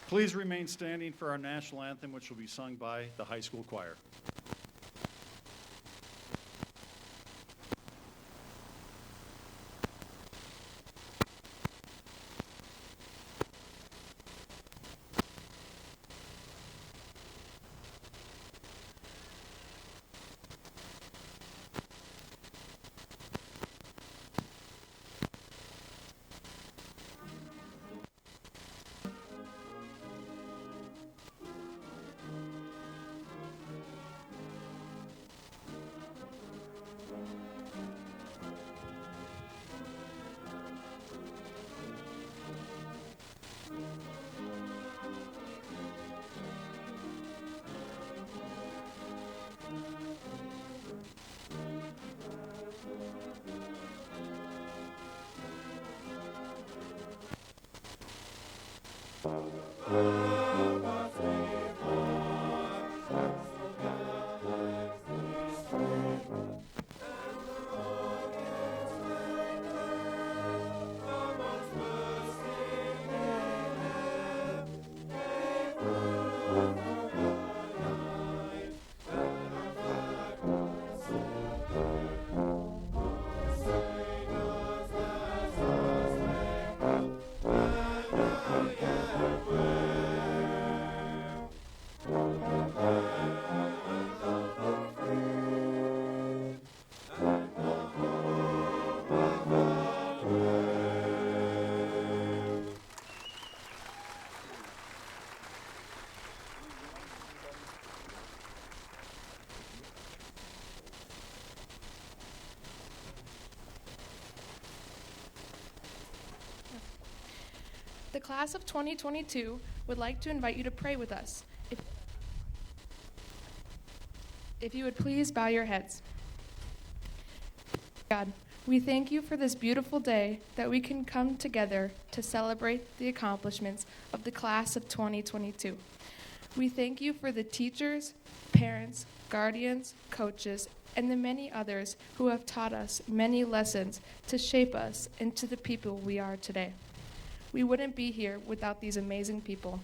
Please remain standing for our national anthem, which will be sung by the high school choir. The class of 2022 would like to invite you to pray with us. If you would please bow your heads. God, we thank you for this beautiful day that we can come together to celebrate the accomplishments of the class of 2022. We thank you for the teachers, parents, guardians, coaches, and the many others who have taught us many lessons to shape us into the people we are today. We wouldn't be here without these amazing people.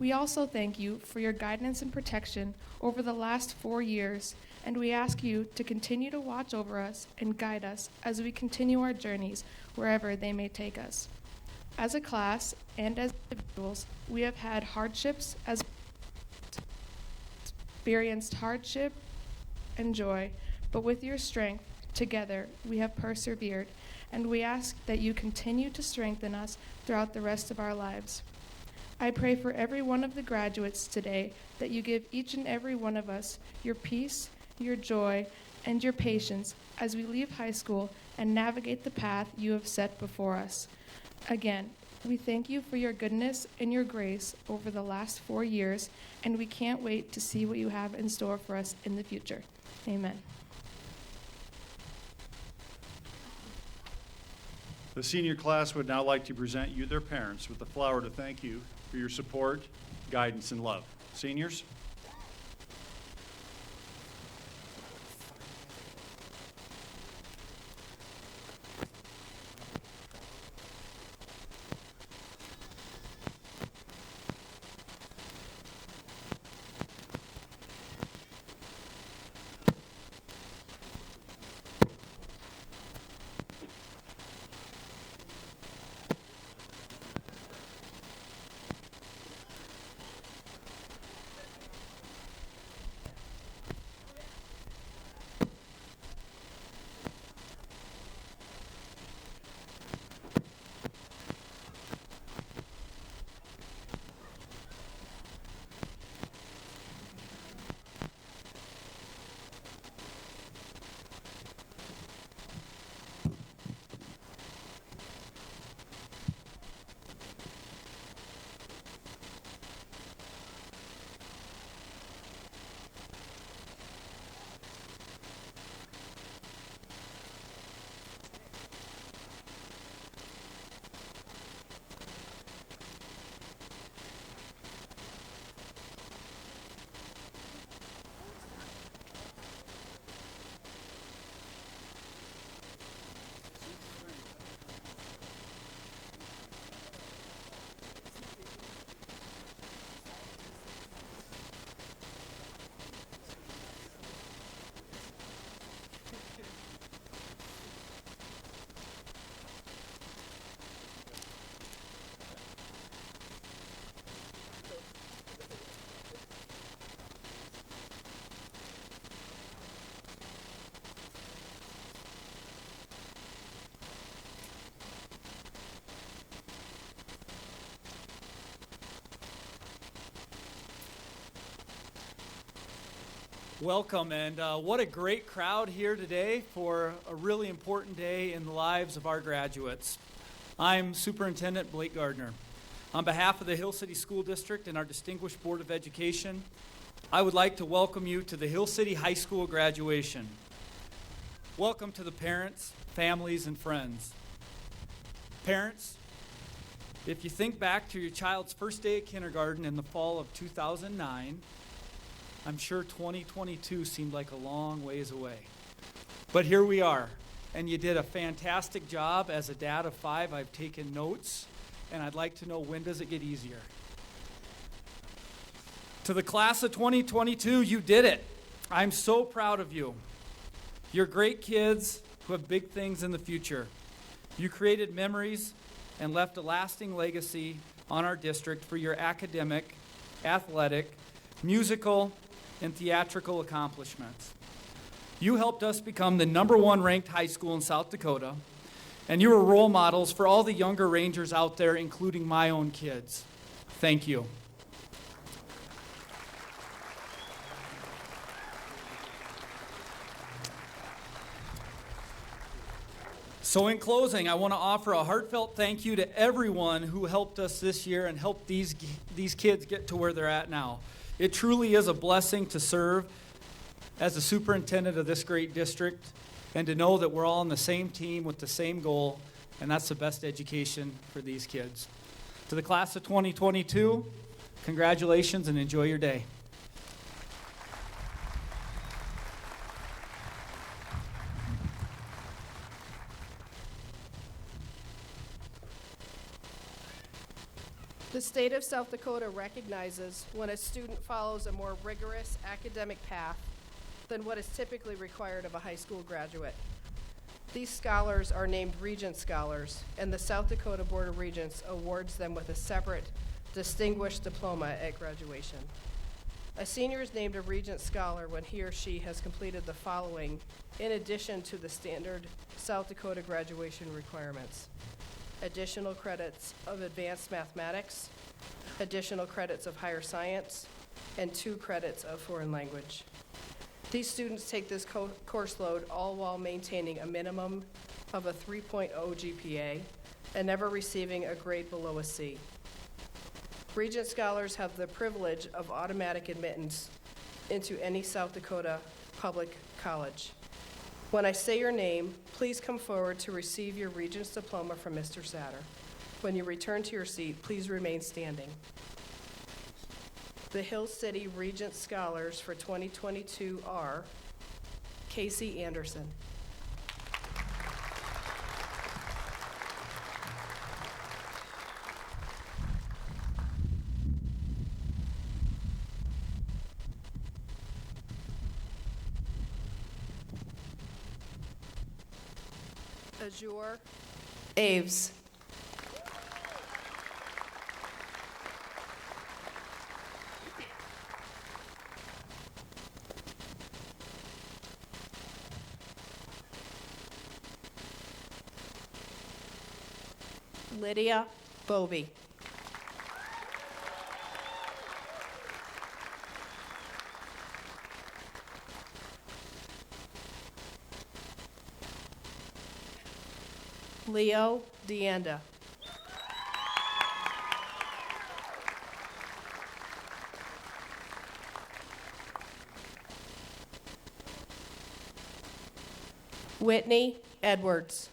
We also thank you for your guidance and protection over the last 4 years, and we ask you to continue to watch over us and guide us as we continue our journeys wherever they may take us. As a class and as individuals, we have had hardships as experienced hardship and joy, but with your strength, together we have persevered, and we ask that you continue to strengthen us throughout the rest of our lives. I pray for every one of the graduates today that you give each and every one of us your peace, your joy, and your patience as we leave high school and navigate the path you have set before us. Again, we thank you for your goodness and your grace over the last 4 years, and we can't wait to see what you have in store for us in the future. Amen. The senior class would now like to present you their parents with a flower to thank you for your support, guidance, and love. Seniors? Welcome, and what a great crowd here today for a really important day in the lives of our graduates. I'm Superintendent Blake Gardner. On behalf of the Hill City School District and our distinguished Board of Education, I would like to welcome you to the Hill City High School graduation. Welcome to the parents, families, and friends. Parents, if you think back to your child's first day of kindergarten in the fall of 2009, I'm sure 2022 seemed like a long ways away. But here we are, and you did a fantastic job. As a dad of 5, I've taken notes, and I'd like to know, when does it get easier? To the class of 2022, you did it. I'm so proud of you. You're great kids who have big things in the future. You created memories and left a lasting legacy on our district for your academic, athletic, musical, and theatrical accomplishments. You helped us become the #1 ranked high school in South Dakota, and you were role models for all the younger Rangers out there, including my own kids. Thank you. So in closing, I want to offer a heartfelt thank you to everyone who helped us this year and helped these kids get to where they're at now. It truly is a blessing to serve as the superintendent of this great district and to know that we're all on the same team with the same goal, and that's the best education for these kids. To the class of 2022, congratulations and enjoy your day. The state of South Dakota recognizes when a student follows a more rigorous academic path than what is typically required of a high school graduate. These scholars are named Regent Scholars, and the South Dakota Board of Regents awards them with a separate distinguished diploma at graduation. A senior is named a Regent Scholar when he or she has completed the following in addition to the standard South Dakota graduation requirements: additional credits of advanced mathematics, additional credits of higher science, and 2 credits of foreign language. These students take this course load all while maintaining a minimum of a 3.0 GPA and never receiving a grade below a C. Regent Scholars have the privilege of automatic admittance into any South Dakota public college. When I say your name, please come forward to receive your Regent's diploma from Mr. Satter. When you return to your seat, please remain standing. The Hill City Regent Scholars for 2022 are Casey Anderson, Azure Aves, Lydia Bovey, Leo Deanda, Whitney Edwards,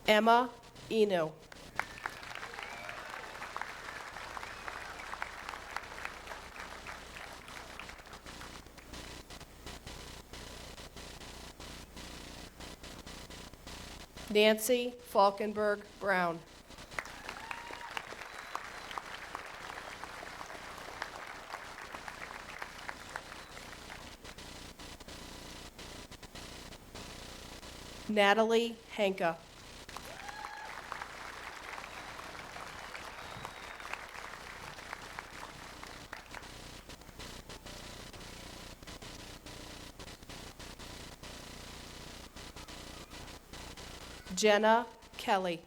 Emma Eno, Nancy Falkenberg Brown, Natalie Henka, Jenna Kelly.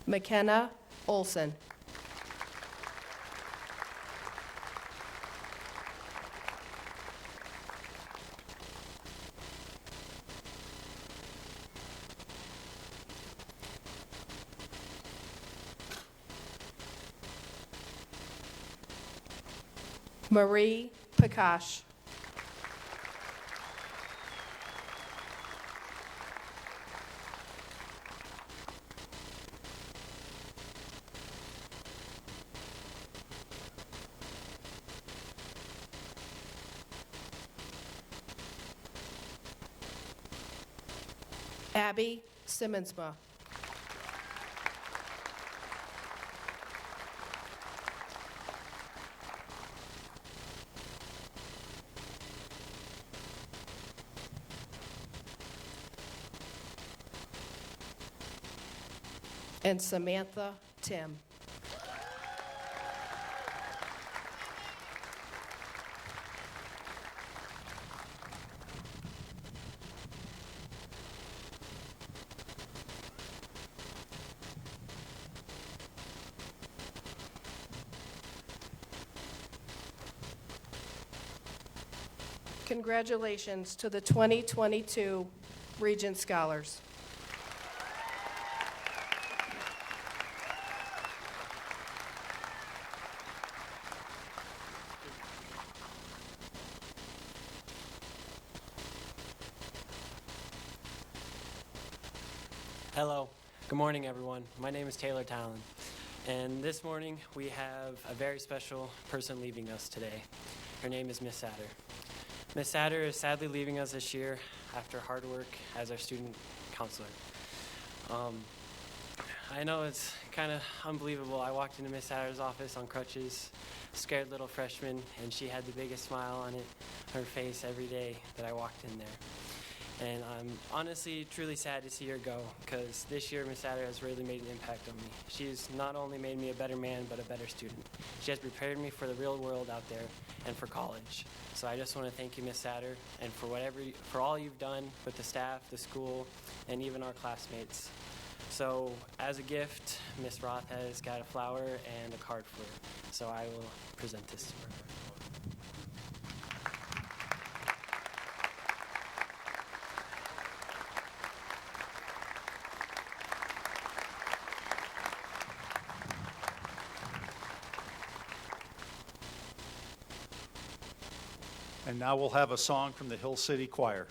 McKenna Olson. Marie Pakash. Abby Simmonsma. And Samantha Tim. Congratulations to the 2022 Regent Scholars. Hello. Good morning, everyone. My name is Taylor Talon, and this morning we have a very special person leaving us today. Her name is Miss Satter. Miss Satter is sadly leaving us this year after hard work as our student counselor. I know it's kind of unbelievable. I walked into Miss Satter's office on crutches, scared little freshman, and she had the biggest smile on her face every day that I walked in there. And I'm honestly truly sad to see her go, because this year Miss Satter has really made an impact on me. She's not only made me a better man, but a better student. She has prepared me for the real world out there and for college. So I just want to thank you, Miss Satter, and for all you've done with the staff, the school, and even our classmates. So as a gift, Miss Roth has got a flower and a card for her. So I will present this to her. And now we'll have a song from the Hill City Choir.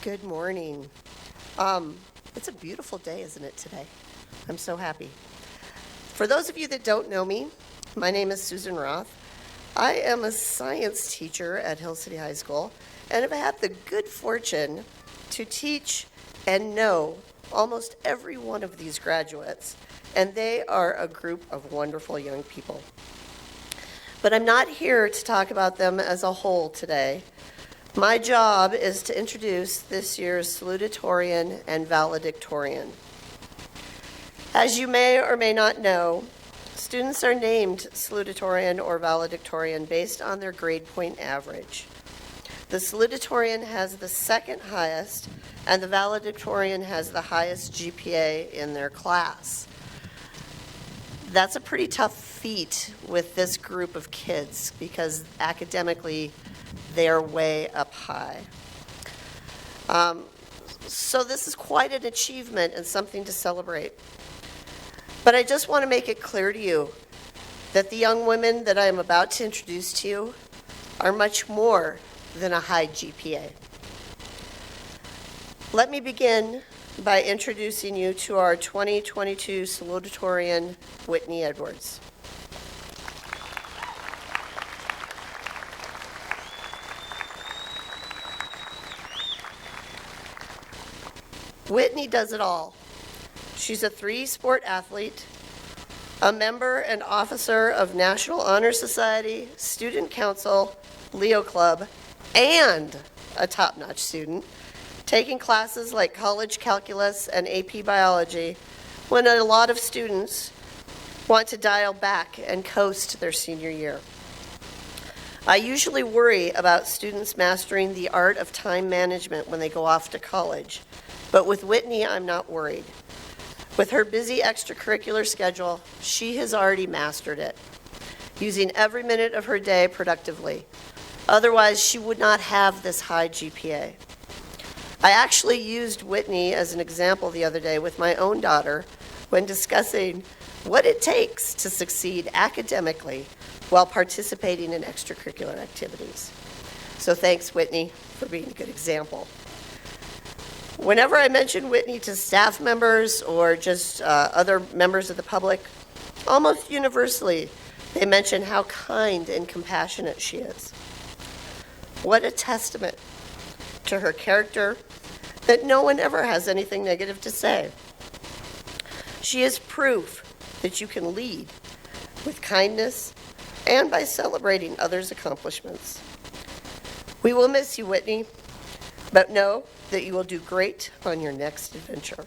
Good morning. It's a beautiful day, isn't it, today? I'm so happy. For those of you that don't know me, my name is Susan Roth. I am a science teacher at Hill City High School and have had the good fortune to teach and know almost every one of these graduates, and they are a group of wonderful young people. But I'm not here to talk about them as a whole today. My job is to introduce this year's salutatorian and valedictorian. As you may or may not know, students are named salutatorian or valedictorian based on their grade point average. The salutatorian has the second highest, and the valedictorian has the highest GPA in their class. That's a pretty tough feat with this group of kids because academically, they're way up high. So this is quite an achievement and something to celebrate. But I just want to make it clear to you that the young women that I am about to introduce to you are much more than a high GPA. Let me begin by introducing you to our 2022 salutatorian, Whitney Edwards. Whitney does it all. She's a three-sport athlete, a member and officer of National Honor Society, Student Council, Leo Club, and a top-notch student, taking classes like college calculus and AP biology when a lot of students want to dial back and coast their senior year. I usually worry about students mastering the art of time management when they go off to college, but with Whitney, I'm not worried. With her busy extracurricular schedule, she has already mastered it, using every minute of her day productively. Otherwise, she would not have this high GPA. I actually used Whitney as an example the other day with my own daughter when discussing what it takes to succeed academically while participating in extracurricular activities. So thanks, Whitney, for being a good example. Whenever I mention Whitney to staff members or just other members of the public, almost universally, they mention how kind and compassionate she is. What a testament to her character that no one ever has anything negative to say. She is proof that you can lead with kindness and by celebrating others' accomplishments. We will miss you, Whitney, but know that you will do great on your next adventure.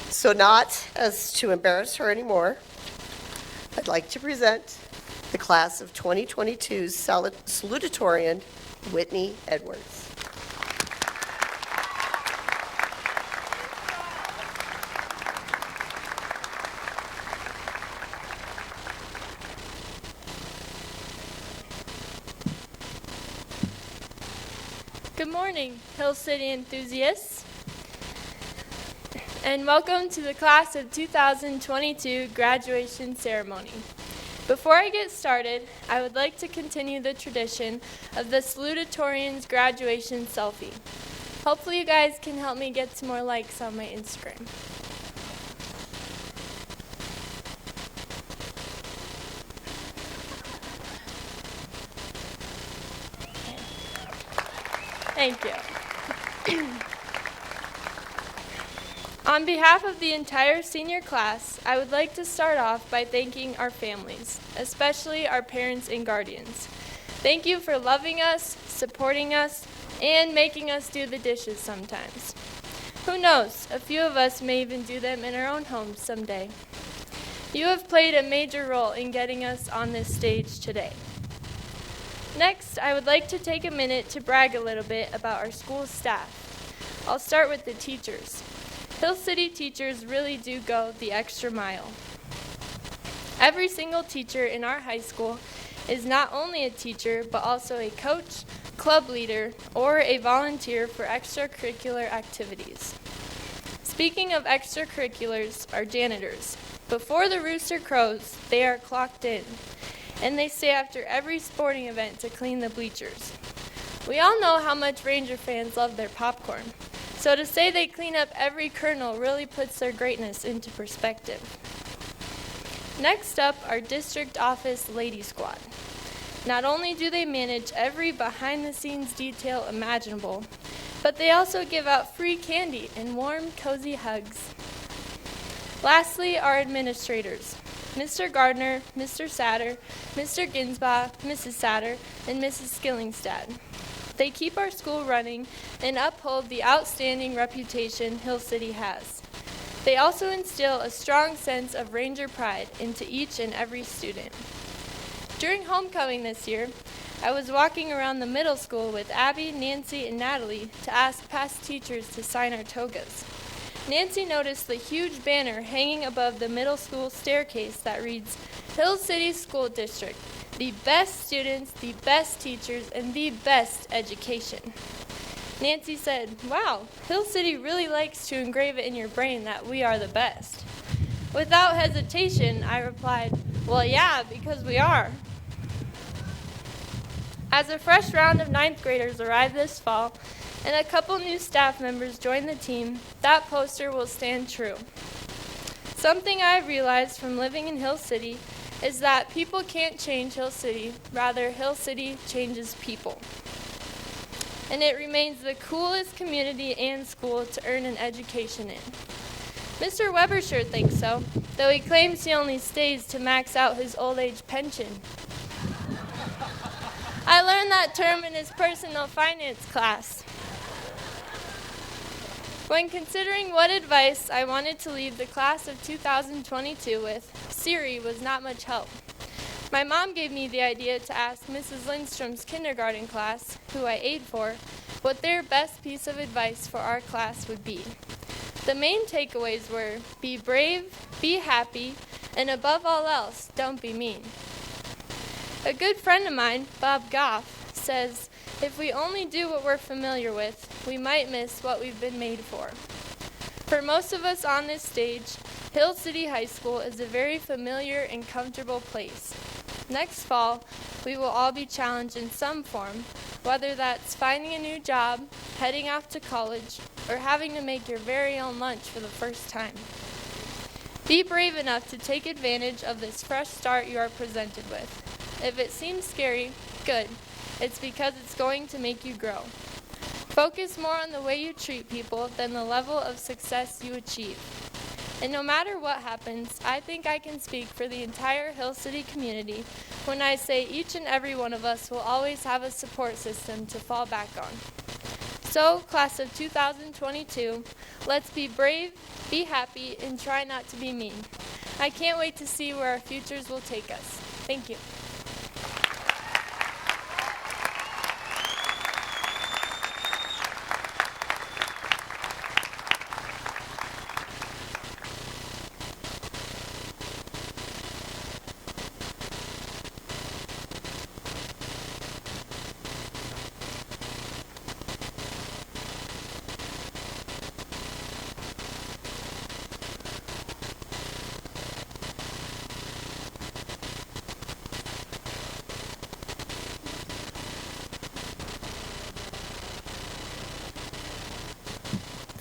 So not as to embarrass her anymore, I'd like to present the class of 2022's salutatorian, Whitney Edwards. Good morning, Hill City enthusiasts, and welcome to the Class of 2022 graduation ceremony. Before I get started, I would like to continue the tradition of the salutatorian's graduation selfie. Hopefully you guys can help me get some more likes on my Instagram. Thank you. On behalf of the entire senior class, I would like to start off by thanking our families, especially our parents and guardians. Thank you for loving us, supporting us, and making us do the dishes sometimes. Who knows, a few of us may even do them in our own homes someday. You have played a major role in getting us on this stage today. Next, I would like to take a minute to brag a little bit about our school staff. I'll start with the teachers. Hill City teachers really do go the extra mile. Every single teacher in our high school is not only a teacher, but also a coach, club leader, or a volunteer for extracurricular activities. Speaking of extracurriculars, our janitors. Before the rooster crows, they are clocked in, and they stay after every sporting event to clean the bleachers. We all know how much Ranger fans love their popcorn, so to say they clean up every kernel really puts their greatness into perspective. Next up, our district office lady squad. Not only do they manage every behind-the-scenes detail imaginable, but they also give out free candy and warm, cozy hugs. Lastly, our administrators. Mr. Gardner, Mr. Satter, Mr. Ginsbach, Mrs. Satter, and Mrs. Skillingstad. They keep our school running and uphold the outstanding reputation Hill City has. They also instill a strong sense of Ranger pride into each and every student. During homecoming this year, I was walking around the middle school with Abby, Nancy, and Natalie to ask past teachers to sign our togas. Nancy noticed the huge banner hanging above the middle school staircase that reads, Hill City School District, the best students, the best teachers, and the best education. Nancy said, wow, Hill City really likes to engrave it in your brain that we are the best. Without hesitation, I replied, well, yeah, because we are. As a fresh round of 9th graders arrive this fall, and a couple new staff members join the team, that poster will stand true. Something I've realized from living in Hill City is that people can't change Hill City, rather Hill City changes people. And it remains the coolest community and school to earn an education in. Mr. Weber sure thinks so, though he claims he only stays to max out his old age pension. I learned that term in his personal finance class. When considering what advice I wanted to leave the class of 2022 with, Siri was not much help. My mom gave me the idea to ask Mrs. Lindstrom's kindergarten class, who I aide for, what their best piece of advice for our class would be. The main takeaways were be brave, be happy, and above all else, don't be mean. A good friend of mine, Bob Goff, says, if we only do what we're familiar with, we might miss what we've been made for. For most of us on this stage, Hill City High School is a very familiar and comfortable place. Next fall, we will all be challenged in some form, whether that's finding a new job, heading off to college, or having to make your very own lunch for the first time. Be brave enough to take advantage of this fresh start you are presented with. If it seems scary, good. It's because it's going to make you grow. Focus more on the way you treat people than the level of success you achieve. And no matter what happens, I think I can speak for the entire Hill City community when I say each and every one of us will always have a support system to fall back on. So, class of 2022, let's be brave, be happy, and try not to be mean. I can't wait to see where our futures will take us. Thank you.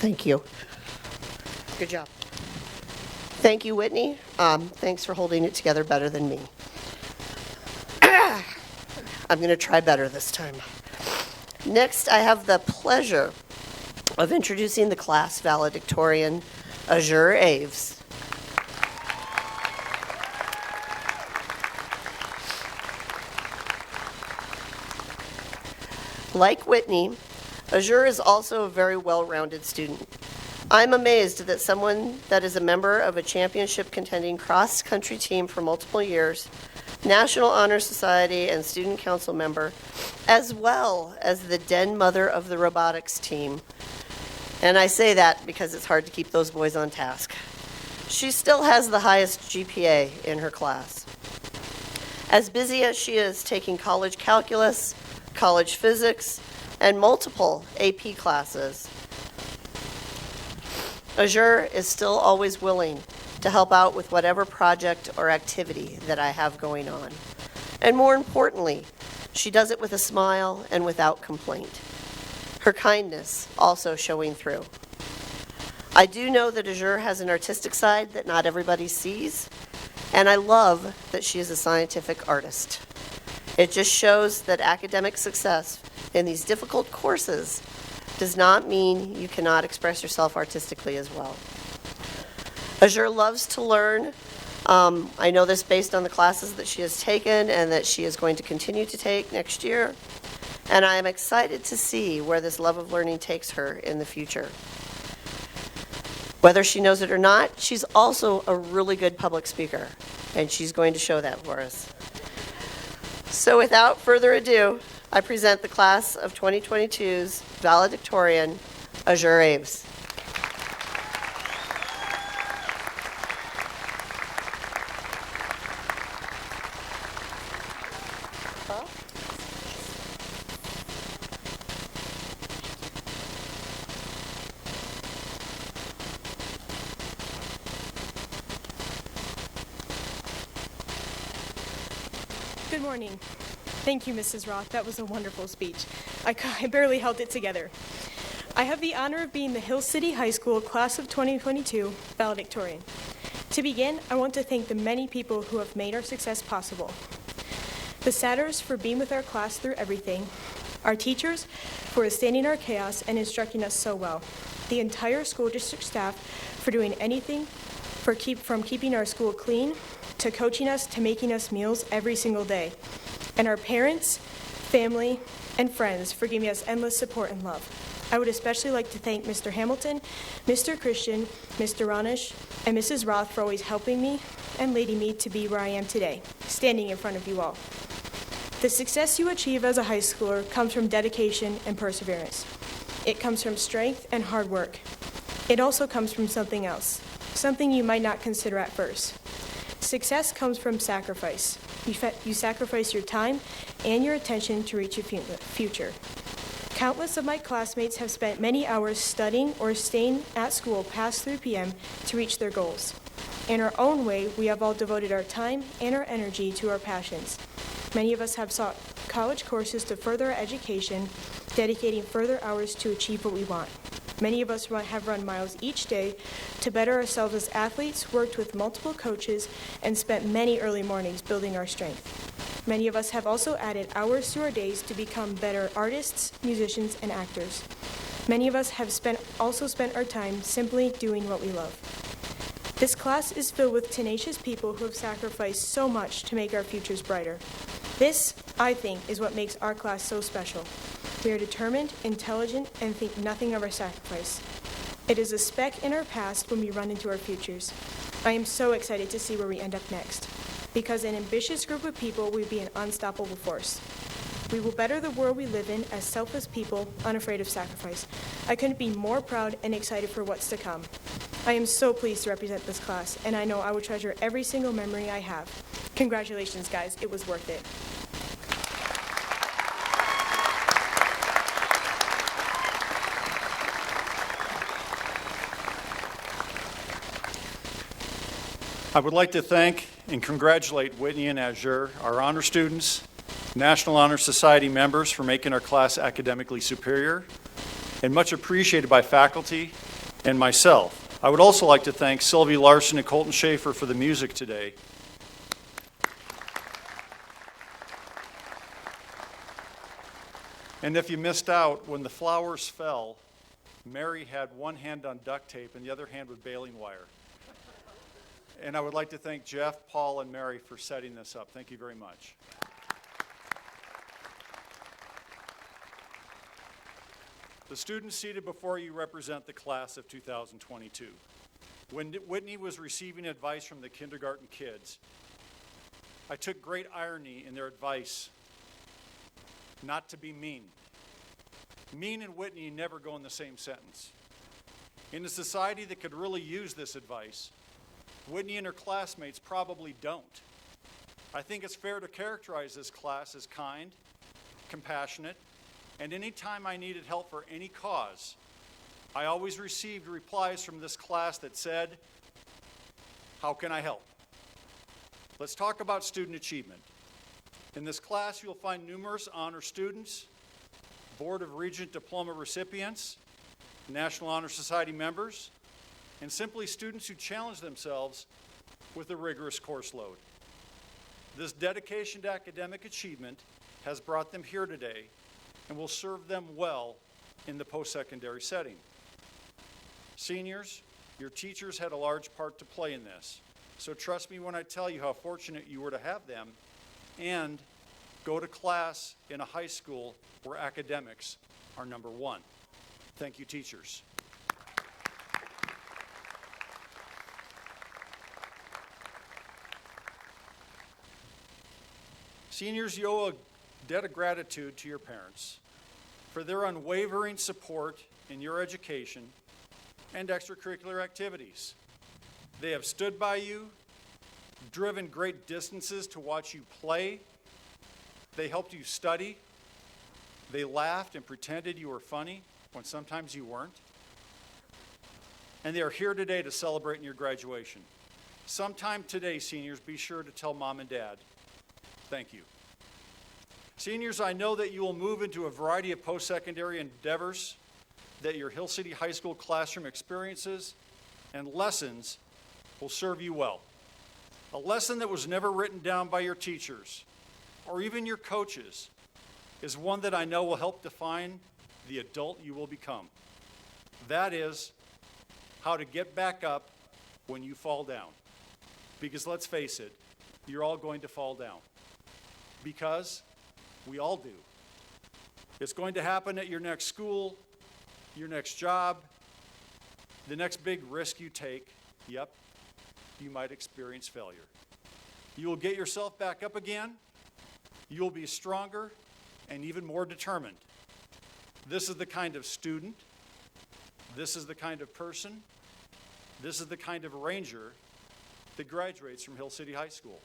Thank you. Good job. Thank you, Whitney. Thanks for holding it together better than me. I'm going to try better this time. Next, I have the pleasure of introducing the class valedictorian, Azure Aves. Like Whitney, Azure is also a very well-rounded student. I'm amazed that someone that is a member of a championship contending cross-country team for multiple years, National Honor Society and student council member, as well as the den mother of the robotics team. And I say that because it's hard to keep those boys on task. She still has the highest GPA in her class. As busy as she is taking college calculus, college physics, and multiple AP classes, Azure is still always willing to help out with whatever project or activity that I have going on. And more importantly, she does it with a smile and without complaint. Her kindness also showing through. I do know that Azure has an artistic side that not everybody sees, and I love that she is a scientific artist. It just shows that academic success in these difficult courses does not mean you cannot express yourself artistically as well. Azure loves to learn. I know this based on the classes that she has taken and that she is going to continue to take next year. And I am excited to see where this love of learning takes her in the future. Whether she knows it or not, she's also a really good public speaker, and she's going to show that for us. So without further ado, I present the class of 2022's valedictorian, Azure Aves. Good morning. Thank you, Mrs. Roth. That was a wonderful speech. I barely held it together. I have the honor of being the Hill City High School Class of 2022 valedictorian. To begin, I want to thank the many people who have made our success possible. The Satters for being with our class through everything, our teachers for withstanding our chaos and instructing us so well, the entire school district staff for doing anything from keeping our school clean to coaching us to making us meals every single day, and our parents, family, and friends for giving us endless support and love. I would especially like to thank Mr. Hamilton, Mr. Christian, Mr. Ronish, and Mrs. Roth for always helping me and leading me to be where I am today, standing in front of you all. The success you achieve as a high schooler comes from dedication and perseverance. It comes from strength and hard work. it also comes from something else, something you might not consider at first. Success comes from sacrifice. You sacrifice your time and your attention to reach your future. Countless of my classmates have spent many hours studying or staying at school past 3 p.m. to reach their goals. In our own way, we have all devoted our time and our energy to our passions. Many of us have sought college courses to further our education, dedicating further hours to achieve what we want. Many of us have run miles each day to better ourselves as athletes, worked with multiple coaches, and spent many early mornings building our strength. Many of us have also added hours to our days to become better artists, musicians, and actors. Many of us have also spent our time simply doing what we love. This class is filled with tenacious people who have sacrificed so much to make our futures brighter. This, I think, is what makes our class so special. We are determined, intelligent, and think nothing of our sacrifice. It is a speck in our past when we run into our futures. I am so excited to see where we end up next. Because an ambitious group of people will be an unstoppable force. We will better the world we live in as selfless people, unafraid of sacrifice. I couldn't be more proud and excited for what's to come. I am so pleased to represent this class, and I know I will treasure every single memory I have. Congratulations, guys. It was worth it. I would like to thank and congratulate Whitney and Azure, our honor students, National Honor Society members for making our class academically superior, and much appreciated by faculty and myself. I would also like to thank Sylvie Larson and Colton Schaefer for the music today. And if you missed out, when the flowers fell, Mary had one hand on duct tape and the other hand with baling wire. And I would like to thank Jeff, Paul, and Mary for setting this up. Thank you very much. The students seated before you represent the class of 2022. When Whitney was receiving advice from the kindergarten kids, I took great irony in their advice not to be mean. Mean and Whitney never go in the same sentence. In a society that could really use this advice, Whitney and her classmates probably don't. I think it's fair to characterize this class as kind, compassionate, and anytime I needed help for any cause, I always received replies from this class that said, "How can I help?" Let's talk about student achievement. In this class, you'll find numerous honor students, Board of Regent Diploma recipients, National Honor Society members, and simply students who challenge themselves with a rigorous course load. This dedication to academic achievement has brought them here today and will serve them well in the post-secondary setting. Seniors, your teachers had a large part to play in this, so trust me when I tell you how fortunate you were to have them and go to class in a high school where academics are number one. Thank you, teachers. Seniors, you owe a debt of gratitude to your parents for their unwavering support in your education and extracurricular activities. They have stood by you, driven great distances to watch you play. They helped you study. They laughed and pretended you were funny when sometimes you weren't. And they are here today to celebrate your graduation. Sometime today, seniors, be sure to tell Mom and Dad, thank you. Seniors, I know that you will move into a variety of post-secondary endeavors that your Hill City High School classroom experiences and lessons will serve you well. A lesson that was never written down by your teachers or even your coaches is one that I know will help define the adult you will become. That is how to get back up when you fall down. Because let's face it, you're all going to fall down. Because we all do. It's going to happen at your next school, your next job, the next big risk you take. Yep, you might experience failure. You will get yourself back up again. You will be stronger and even more determined. This is the kind of student, This is the kind of person, this is the kind of Ranger that graduates from Hill City High School.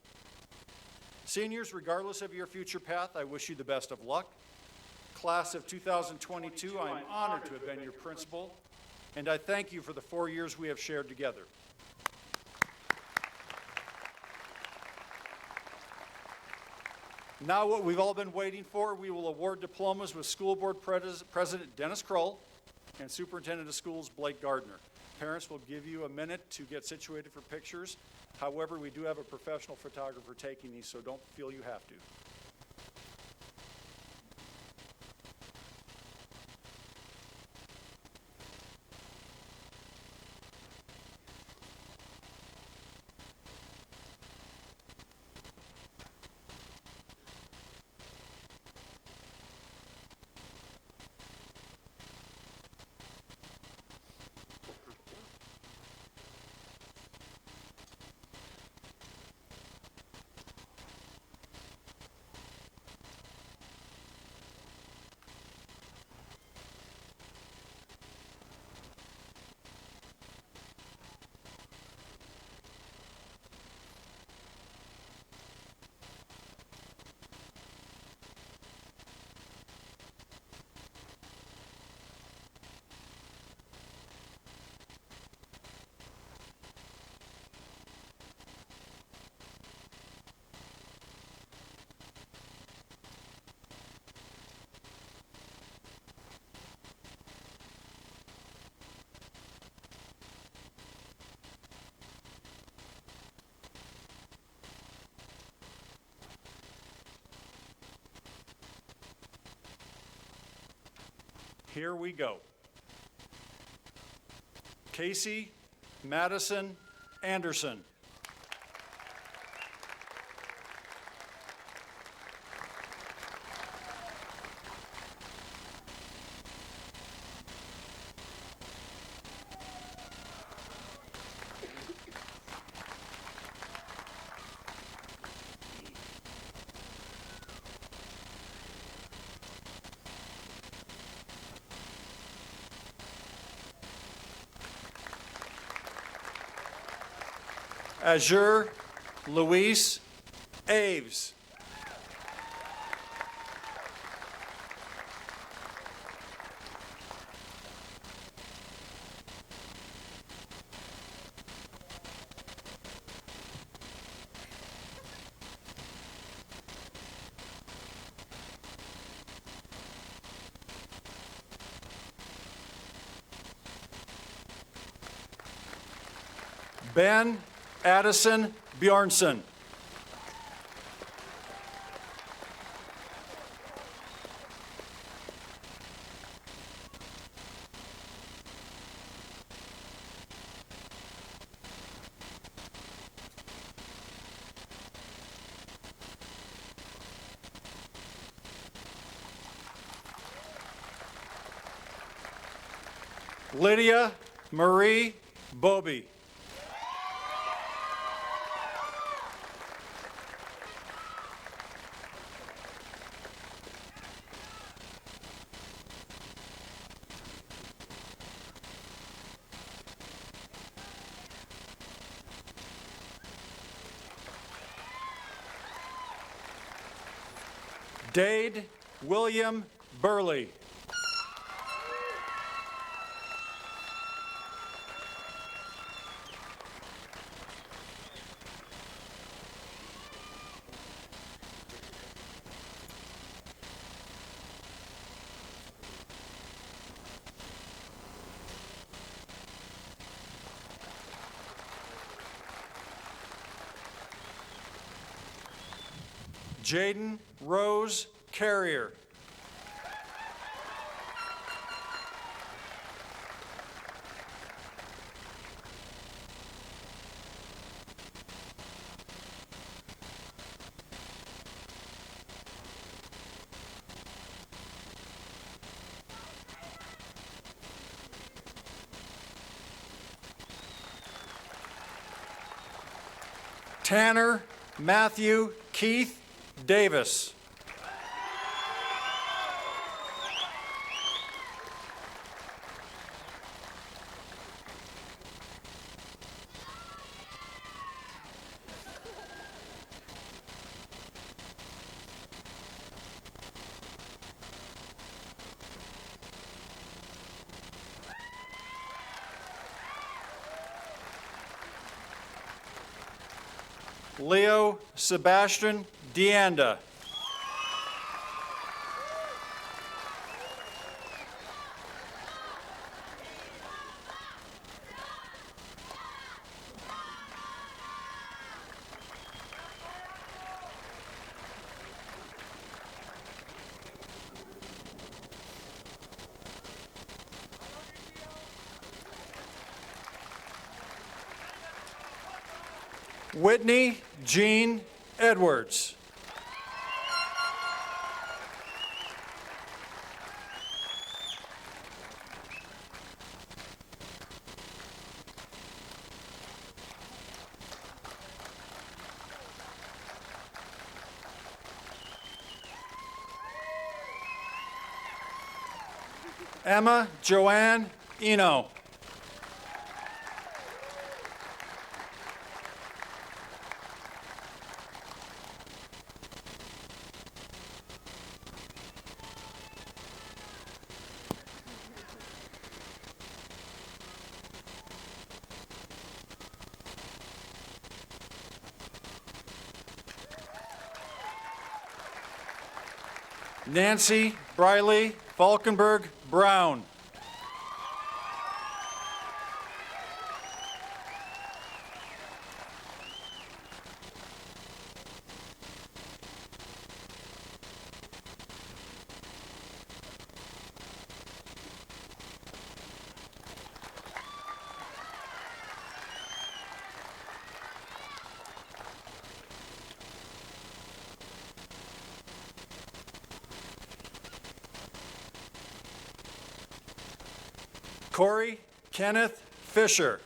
Seniors, regardless of your future path, I wish you the best of luck. Class of 2022, I am honored to have been your principal, and I thank you for the 4 years we have shared together. Now what we've all been waiting for, we will award diplomas with School Board President Dennis Kroll and Superintendent of Schools Blake Gardner. Parents will give you a minute to get situated for pictures. However, we do have a professional photographer taking these, so don't feel you have to. Here we go. Casey Madison Anderson. Azure Luis Aves. Ben Addison Bjornsson. Lydia Marie Bobby. Dade William Burley. Jaden Rose Carrier. Tanner Matthew Keith Davis. Leo Sebastian Deanda. Whitney Jean Edwards. Emma Joanne Eno. Nancy Briley Falkenberg Brown. Corey Kenneth Fisher.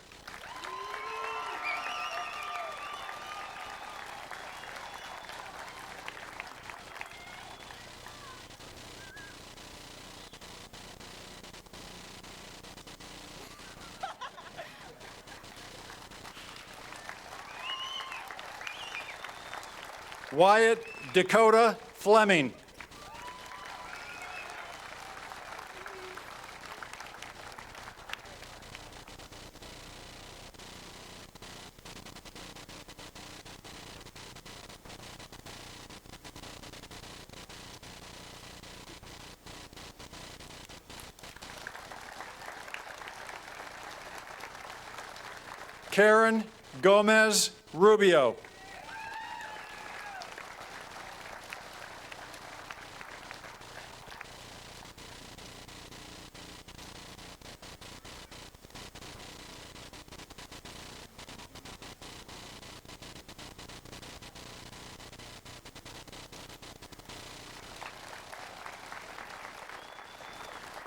Wyatt Dakota Fleming. Karen Gomez Rubio.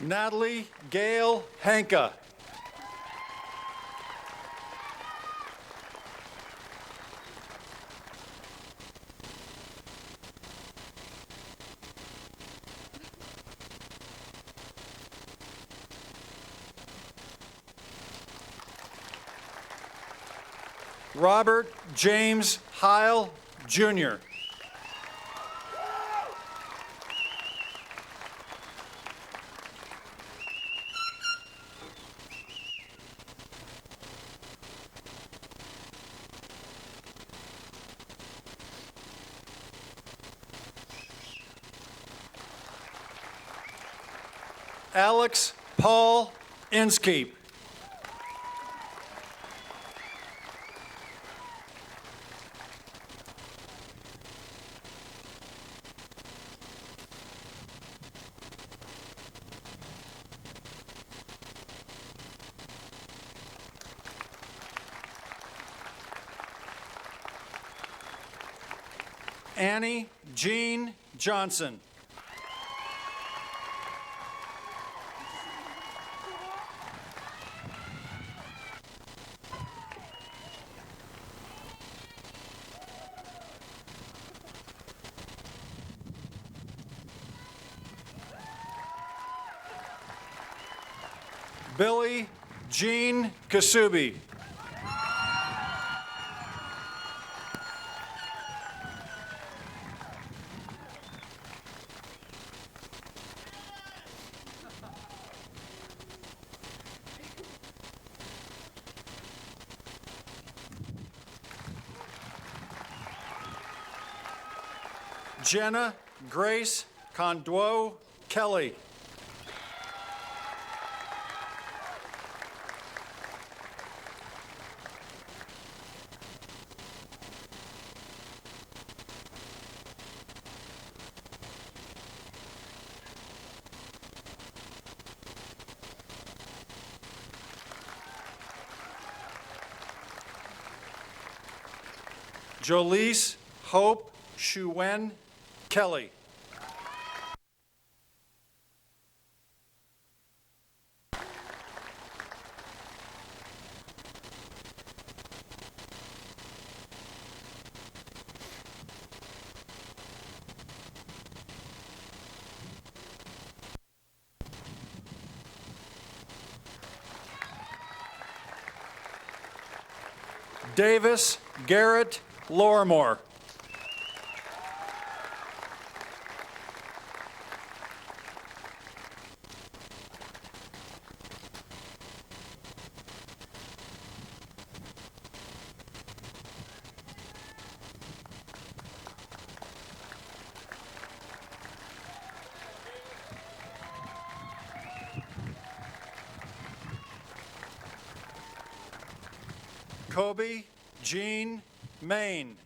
Natalie Gail Hanka. Robert James Heil, Jr. Alex Paul Inskeep. Annie Jean Johnson. Billy Jean Kasubi. Jenna Grace Conduo Kelly. Jolise Hope Shuwen Kelly. Davis Garrett Lorimore. Kobe Jean Main.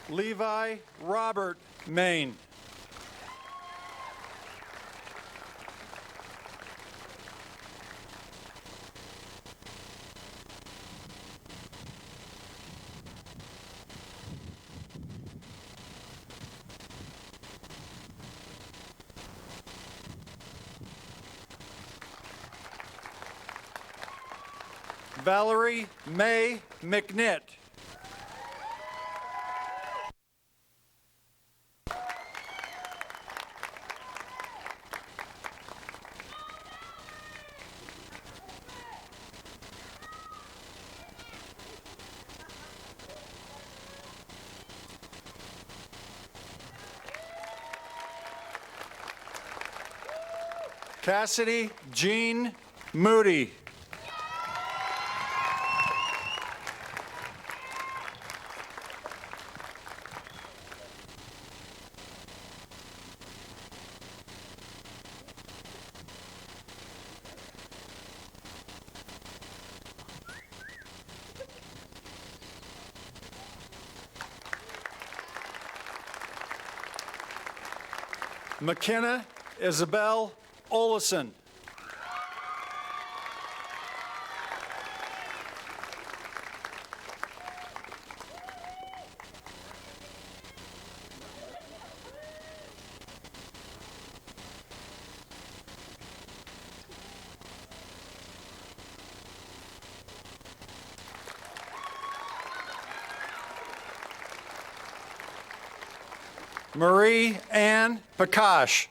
Levi Robert Main. Valerie May McNitt. Cassidy Jean Moody. McKenna Isabel Olison. Marie Ann Pakash.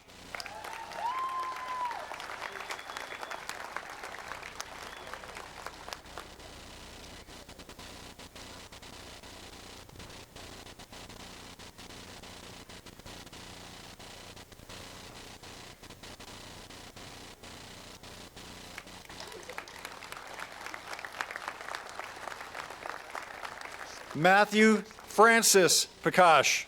Matthew Francis Pakash.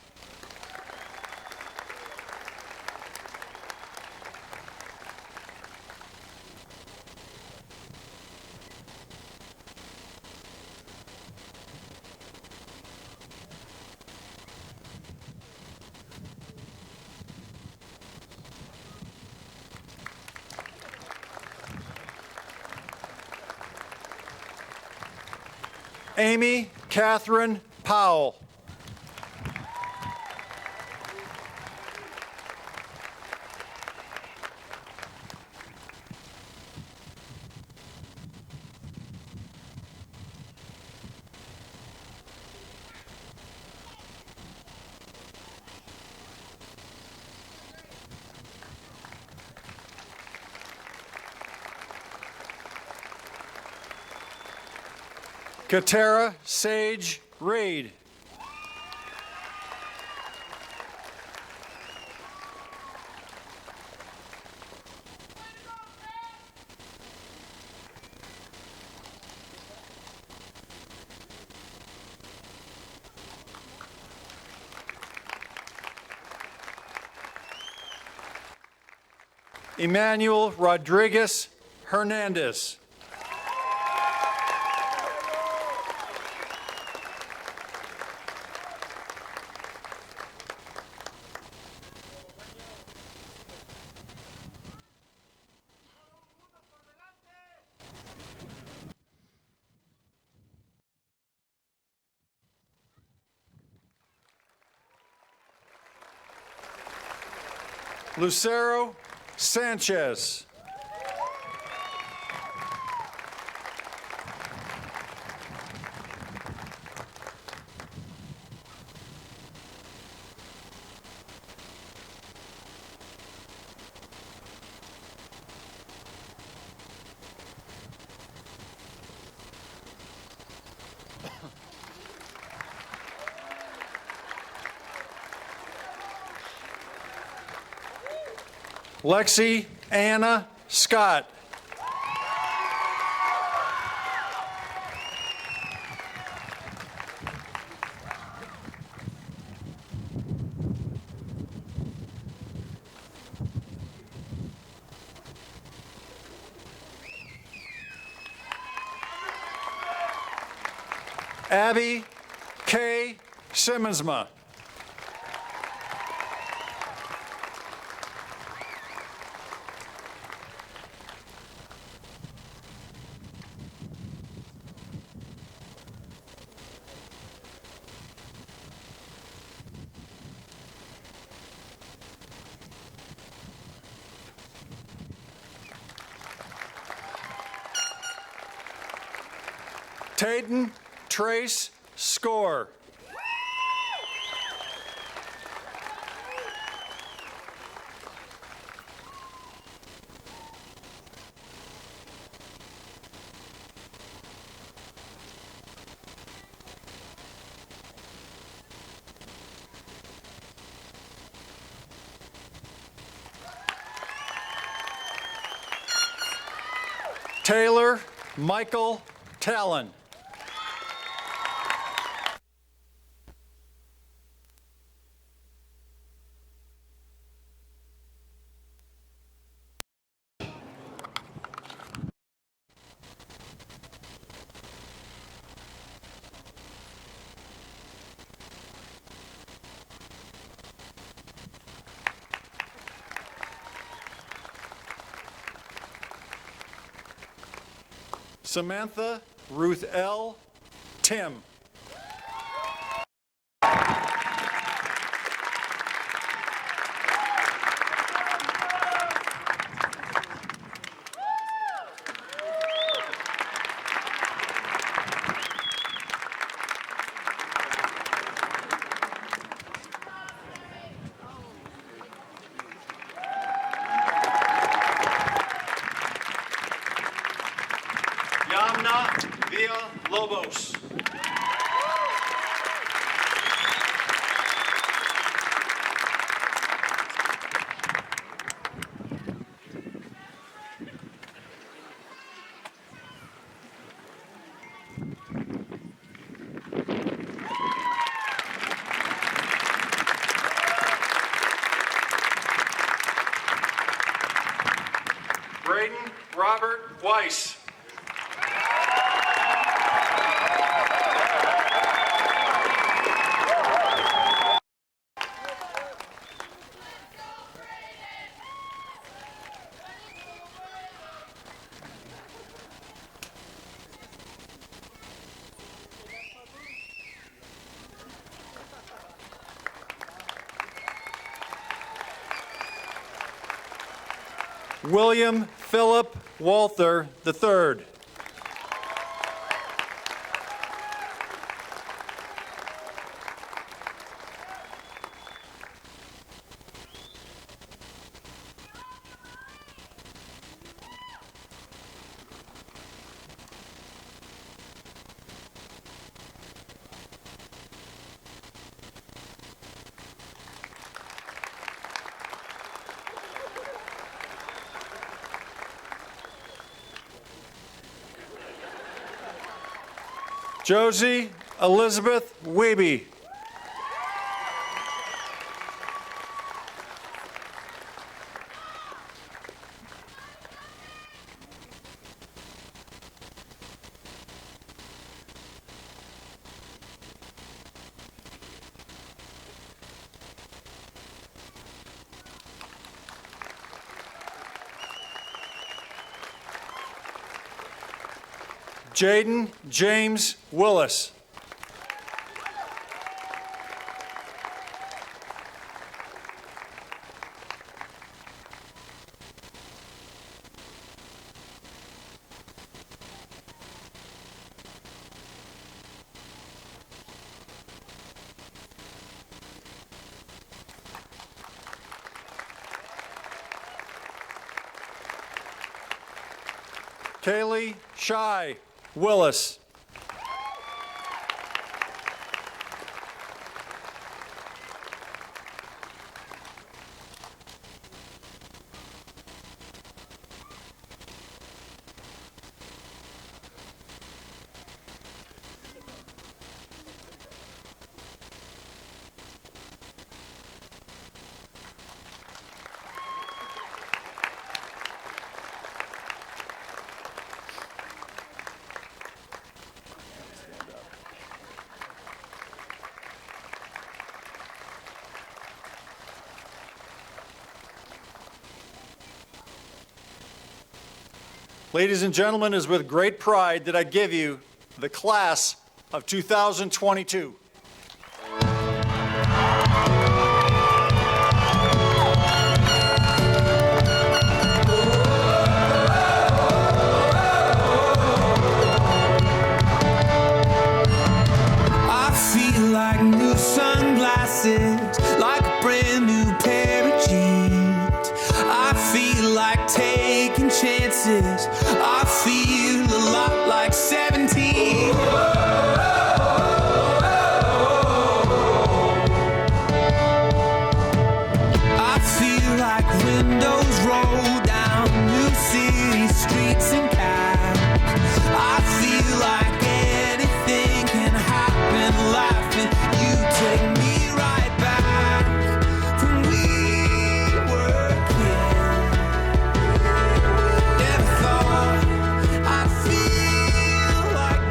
Amy Catherine Powell. Katara Sage Reed. Emmanuel Rodriguez Hernandez. Lucero Sanchez. Lexi Anna Scott. Abby K. Simmonsma. Tayden Trace Score. Taylor Michael Talon. Samantha Ruth L. Tim. Yamna Villa Lobos. Braden Robert Weiss. William Philip Walther III. Josie Elizabeth Wiebe. Jaden James Willis. Kaylee Shy Willis. Ladies and gentlemen, it is with great pride that I give you the class of 2022. I feel like new sunglasses, like a brand new pair of jeans. I feel like taking chances. I feel a lot like 17. I feel like windows roll down new city streets and cabs. I feel like anything can happen, laughing. You take me right back when we were kids. Never thought I'd feel like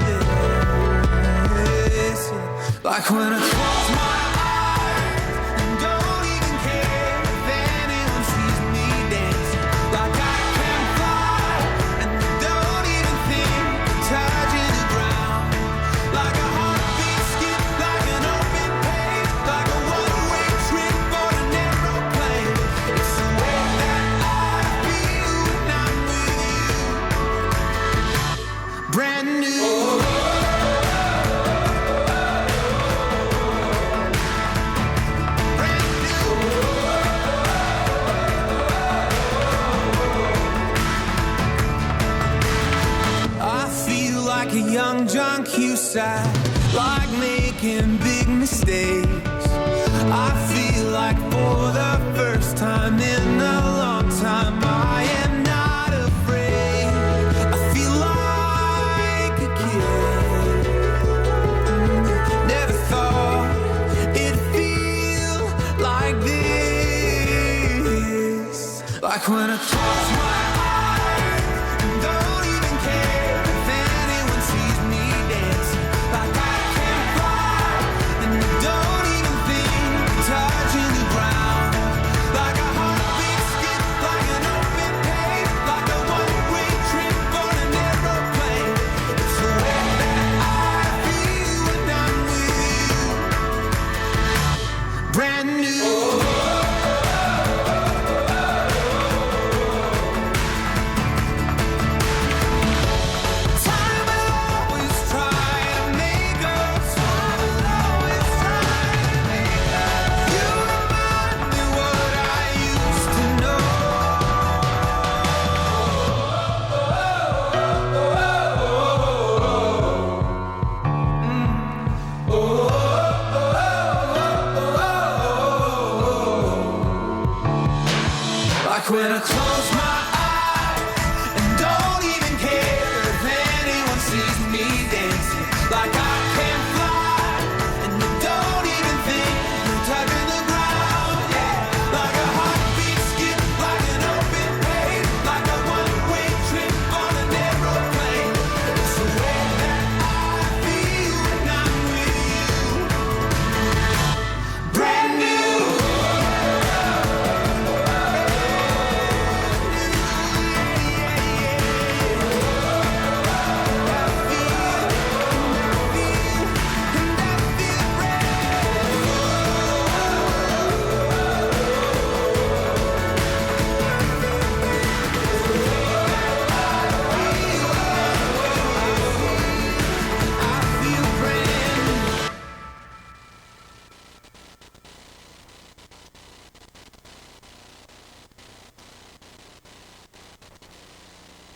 this. Like when I close my eyes and don't even care if anyone sees me dancing. Like I can fly and don't even think of touching the ground. Like a heartbeat skip, like an open page, like a one-way trip on an aeroplane. It's the way that I feel when I'm with you. Brand new. I feel like a young John Cusack, like making big mistakes. I feel like for the first time in a long time, I am not afraid. I feel like a kid. Never thought it'd feel like this. Like when I close my